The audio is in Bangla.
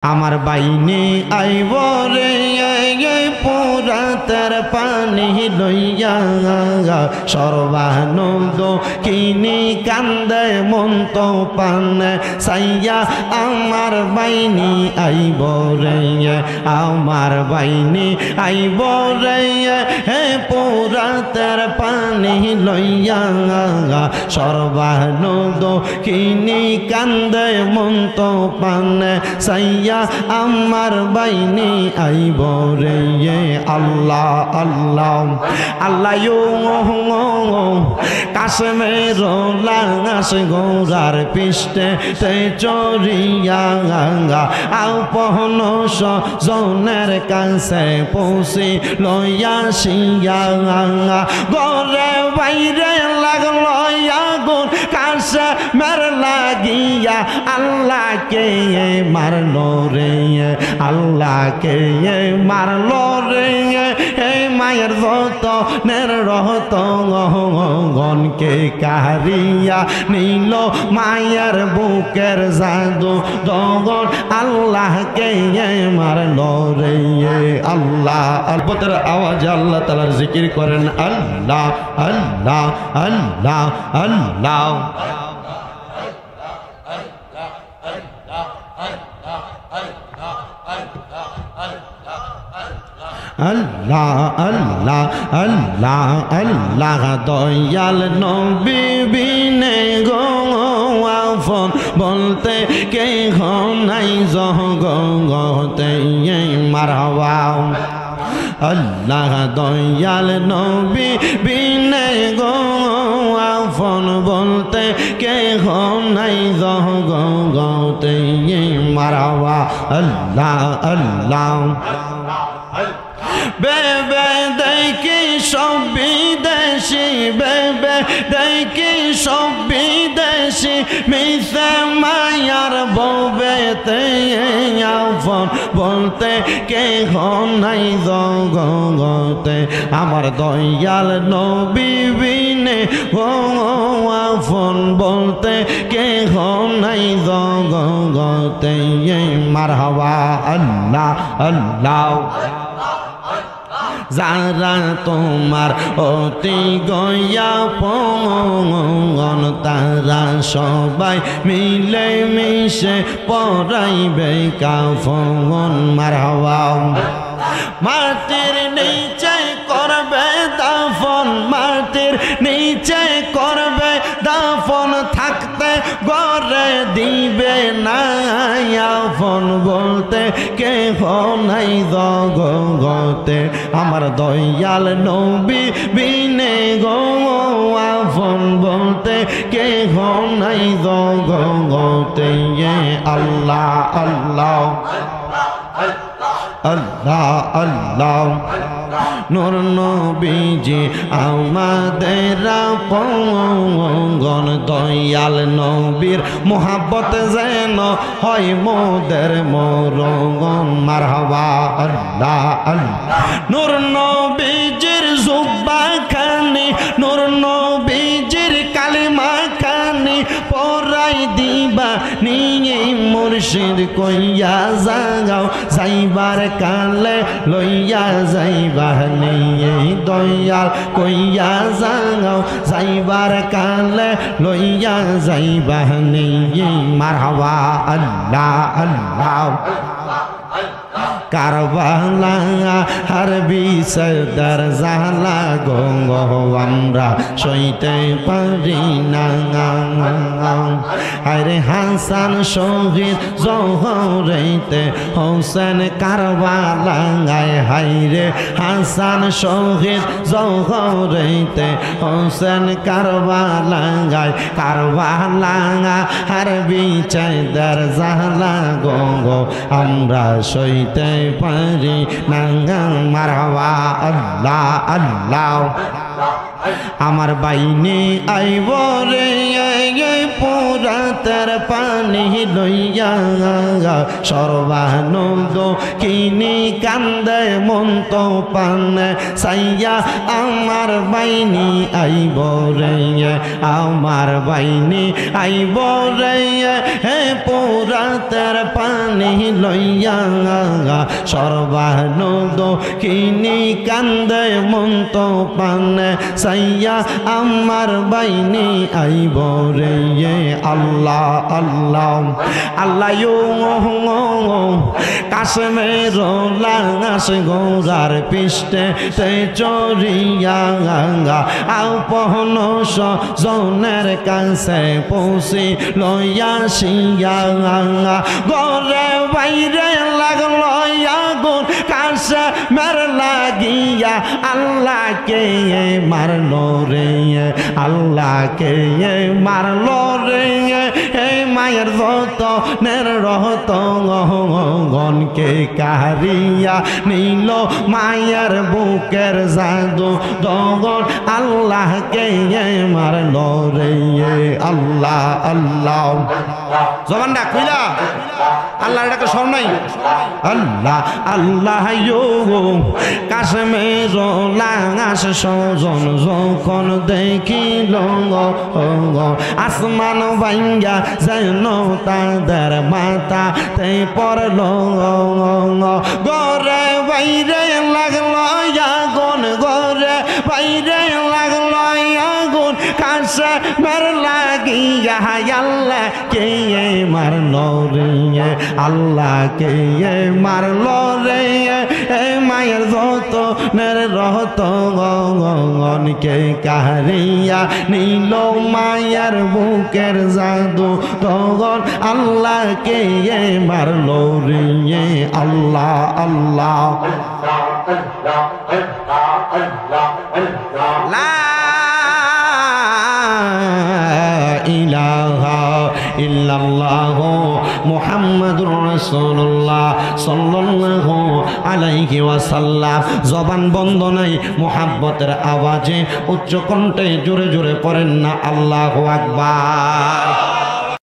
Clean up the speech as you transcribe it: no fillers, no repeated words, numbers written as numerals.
আমার বাইনে আইব রে পুরাতের পানি লইয়া সর্বানন্দ কিনি কান্দে মন তো পানে সাইয়া আমার বাইনি আইব রে আমার বাইনি আইব রে হে পুরাতের পানি লইয়া সর্বানন্দ কিনি কান্দে মন তো পানে সাইয়া আমার বাইনি আইব রে আল্লাহ আল্লাহ আল্লাহ কাশ্মীর লাশ গোরার পৃষ্ঠে তে চরিয়া আপন জনের কাছে পৌঁছি লইয়া শিয়া গরে বাইরে লাগলো আগুন কাছে মের লাগিয়া আল্লাহকে মারলো রে আল্লাহকে মারলো রে মায়ের যত নের রহত গনকে কারিয়া নিল মায়ের বুকের জাদু দগন আল্লাহকে মারলো রে আল্লাহ আলবতের আওয়াজ আল্লাহ তাআলার জিকির করেন আল্লাহ আল্লাহ আল্লাহ আল্লাহ আল্লাহ আল্লাহ আল্লাহ আল্লাহ দয়াল নবী বিনে গো আফন বলতে কে নাই জগতে মারহাবা আল্লাহ দয়াল নবী বিনে গো আফন বলতে কে নাই জগতে মারহাবা আল্লাহ আল্লাহ বেবে দেখি সব বিদেশি বেবে দেখি সব বিদেশি মিশে মায়ার বউবেতে আফন বলতে কে নাই জগতে আমার দয়াল নবী বিনে গো আফন বলতে কে নাই জগতে মারহাবা আল্লাহ আল্লাহ যারা তোমার অতি গয়া পঙ্গন তারা সবাই মিলে মিশে পরাইবে কাফন মারহাবা মাটির নিচে করবে দাফন মাটির নিচে করবে দাফন থাকতে গড়ে দিবে না আফন বলতে কে নাই জগতে আমার দয়াল নবী বিনে গো আফন বলতে কে নাই জগতে আল্লাহ আল্লাহ আল্লাহ আল্লাহ নূর নবীজি আমাদের আপন দয়াল নবীর মোহাব্বত যেন হয় মোদের মরণ মারহাবা আল্লাহ আল্লাহ নূর নবীজির জুব্বা খানি নূর নবীজির কালিমা খানি পরাই দিবা নিয়ে মুর্শিদ কইয়া যাও যাইবার কালে লইয়া যাইবা নিয়ে দয়াল কইয়া যাও যাইবার কালে লইয়া যাইবা নিয়ে মারহাবা আল্লাহ আল্লাহ কারবালা হারবি সরদার জালা গঙ্গ আমরা সইতে পারি না আরে হাসান শহীদ জহরেতে হোসেন কারবালা হাইরে হাসান শহীদ জহরেতে হোসেন কারবালা কারবালা হারবি সরদার জালা গঙ্গ আমরা সইতে পারি না মারহাবা আল্লাহ আল্লাহ আমার বাইনি আইব রে পুরাতের পানি লইয়া সর্বানন্দ কিনি কান্দে মন তো পানে সাইয়া আমার বাইনি আইব রে আমার বাইনি আইব রে হে পুরাতের পানি লইয়া সর্বানন্দ কিনি কান্দে মন তো পানে সাইয়া আমার বাইনি আইব রে আল্লাহ আল্লাহ আল্লাহ কাশ্মীর লাশ গোরার পিষ্টে তে চরিয়া আপন জনের কাছে পৌঁছি লইয়া শিয়া গরে বাইরে লাগল আগুন কাছে মের লাগিয়া আল্লাহকে মারলো রে আল্লাহকে মারলো রে এই মায়ের যত নের রহত গনকে কারিয়া নীল মায়ের বুকের জাদু দগন আল্লাহকে মারলো রে আল্লাহ আল্লাহ জবানটা কইলা আল্লাহ এটাকে সর নাই আল্লাহ আল্লাহ কাশ্মীর লাশ সজন যখন দেখিল আসমান ভাঙ্গা যেন তাদের মাথা তে পড়ল গরে বাইরে লাগলো আগুন গরে বাইরে লাগলো আগুন কাছে মের লাগিয়া আল্লাহ কে মারলো রে আল্লাহ কে মারলো রে মায়ের যত নের রহত গনকে কারিয়া নীল মায়ের বুকের জাদু তগন আল্লাহ কে মারলো রে আল্লাহ আল্লাহ লা ইলাহা ইল্লাল্লাহু মুহাম্মাদুর রাসূলুল্লাহ সাল্লাল্লাহু আলাইহি ওয়াসাল্লাম জবান বন্ধ নাই মুহাব্বতের আওয়াজে উচ্চ কণ্ঠে জোরে জোরে পড়েন না আল্লাহু আকবার।